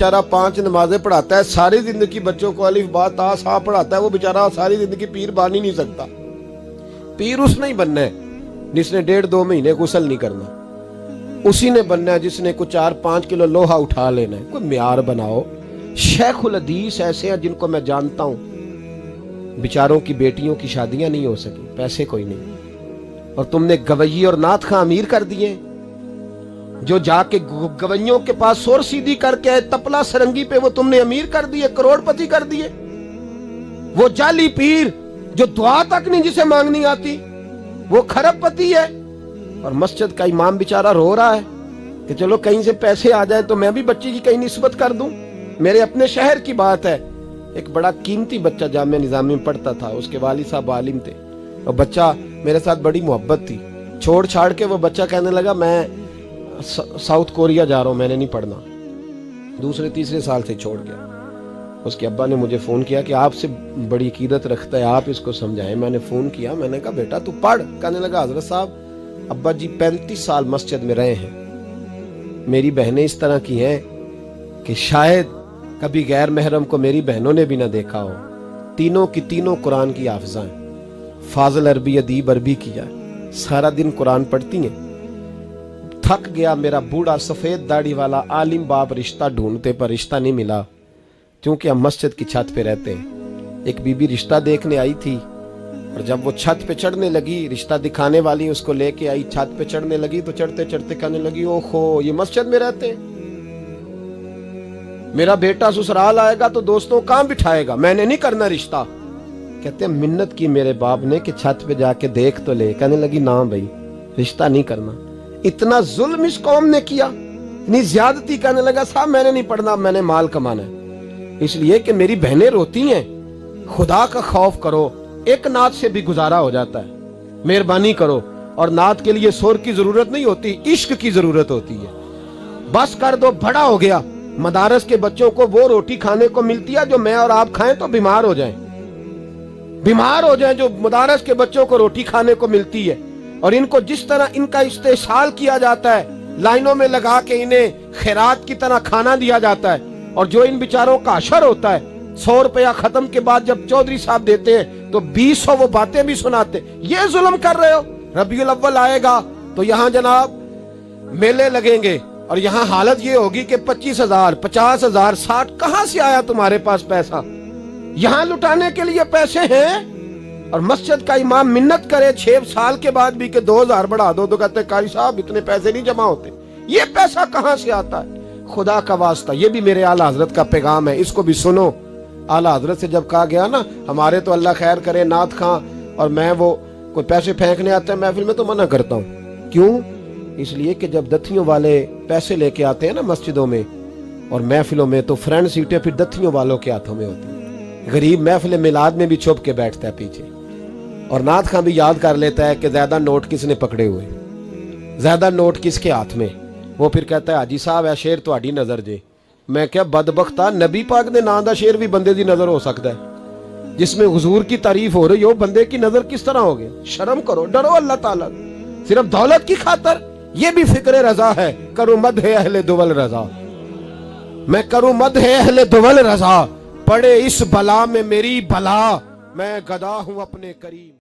बेचारा 5 नमाजें पढ़ाता है, सारी जिंदगी बच्चों को अलिफ बा ता सा पढ़ाता है, वो बेचारा सारी जिंदगी पीर बन ही नहीं सकता। पीर उसने ही बनना है जिसने 1.5-2 महीने गुसल नहीं करना, उसी ने बनना है जिसने कुछ 4-5 किलो लोहा उठा लेना है। कोई म्यार बनाओ। शेखुल हदीस ऐसे हैं जिनको मैं जानता हूं, बेचारों की बेटियों की शादियां नहीं हो सकी, पैसे कोई नहीं, और तुमने गवैये और नाथ खां अमीर कर दिए, जो जाके गवैयों के पास सोर सीधी करके तपला सरंगी पे वो तुमने अमीर कर दिए, करोड़पति कर दिए। वो जाली पीर जो दुआ तक नहीं जिसे मांगनी आती, वो खरबपति है। और मस्जिद का इमाम बेचारा रो रहा है कि चलो कहीं से पैसे आ जाए तो मैं भी बच्ची की कहीं निस्बत कर दूं। मेरे अपने शहर की बात है, एक बड़ा कीमती बच्चा जामिया निजामी में पढ़ता था, उसके वालिद साहब आलिम थे, और बच्चा मेरे साथ बड़ी मोहब्बत थी। छोड़ छाड़ के वो बच्चा कहने लगा मैं साउथ कोरिया जा रहा हूं, मैंने नहीं पढ़ना। दूसरे-तीसरे साल से छोड़ गया। उसके अब्बा ने मुझे फोन किया कि आपसे बड़ी अकीदत रखता है, आप इसको समझाएं। मैंने फोन किया, मैंने कहा बेटा तू पढ़। कहने लगा हजरत साहब अब्बा जी 35 साल मस्जिद में रहे हैं, मेरी बहनें इस तरह की हैं कि शायद कभी गैर महरम को मेरी बहनों ने भी ना देखा हो। तीनों की तीनों कुरान की हाफिजा हैं, फाजिल अरबी अदीब अरबी किया, सारा दिन कुरान पढ़ती हैं। थक गया मेरा बूढ़ा सफेद दाढ़ी वाला आलिम बाप रिश्ता ढूंढते पर रिश्ता नहीं मिला, क्योंकि हम मस्जिद की छत पे रहते हैं। एक बीबी रिश्ता देखने आई थी, और जब वो छत पे चढ़ने लगी, रिश्ता दिखाने वाली उसको लेके आई, छत पे चढ़ने लगी तो चढ़ते चढ़ते कहने लगी ओहो ये मस्जिद में रहते हैं, मेरा बेटा ससुराल आएगा तो दोस्तों कहां बिठाएगा, मैंने नहीं करना रिश्ता। कहते हैं मिन्नत की मेरे बाप ने कि छत पे जाके देख तो ले। कहने लगी ना भाई रिश्ता नहीं करना। इतना जुल्म इस कौम ने किया, इतनी ज्यादती। कहने लगा साहब मैंने नहीं पढ़ना, मैंने माल कमाना है, इसलिए कि मेरी बहनें रोती हैं। खुदा का खौफ करो, एक नात से भी गुजारा हो जाता है, मेहरबानी करो। और नात के लिए शोर की जरूरत नहीं होती, इश्क की जरूरत होती है। बस कर दो, बड़ा हो गया। मदारस के बच्चों को वो रोटी खाने को मिलती है जो मैं और आप खाएं तो बीमार हो जाएं, बीमार हो जाएं, जो मदारस के बच्चों को रोटी खाने को मिलती है। और इनको जिस तरह इनका इस्तेसाल किया जाता है, लाइनों में लगा के इन्हें खैरात की तरह खाना दिया जाता है, और जो इन बेचारों का अशर होता है 100 रुपया खत्म के बाद जब चौधरी साहब देते हैं तो 200 वो बातें भी सुनाते। ये जुल्म कर रहे हो। रबीउल अव्वल आएगा तो यहाँ जनाब मेले लगेंगे, और यहाँ हालत ये होगी कि 25,000, 50,000, 60 कहां से आया तुम्हारे पास पैसा? यहाँ लुटाने के लिए पैसे हैं। और मस्जिद का इमाम मिन्नत करे 6 साल के बाद भी कि 2,000 बढ़ा दो, तो कहते कारी साहब इतने पैसे नहीं जमा होते। ये पैसा कहां से आता है? खुदा का वास्ता, ये भी मेरे आला हजरत का पैगाम है, इसको भी सुनो। आला हजरत से जब कहा गया ना हमारे तो अल्लाह खैर करे नाथ खां और मैं वो कोई पैसे फेंकने आते हैं महफिल में, तो मना करता हूँ। क्यों? इसलिए कि जब दथियों वाले पैसे लेके आते हैं ना मस्जिदों में और महफिलों में, तो फ्रंट सीटें फिर दथियों वालों के हाथों में होती है। गरीब महफिल मिलाद में भी छुप के बैठता है पीछे, और नाथ खां भी याद कर लेता है कि ज्यादा नोट किसने पकड़े हुए, ज्यादा नोट किसके हाथ में। वो फिर कहता है हाजी साहब है शेर तुहाडी नजर जे। मैं क्या बदबख्ता, नबी पाक दे नाम दा शेर भी बंदे दी नजर हो सकता है, जिसमें हुजूर की तारीफ हो रही हो, बंदे की नजर किस तरह हो गई? शर्म करो, डरो अल्लाह ताला। सिर्फ दौलत की खातर ये भी फिक्र रजा है, करूं मद है अहले दुवल रजा, मैं करूं मद है अहले दुवल रजा, पड़े इस बला में मेरी भला, मैं गदा हूं अपने करीम।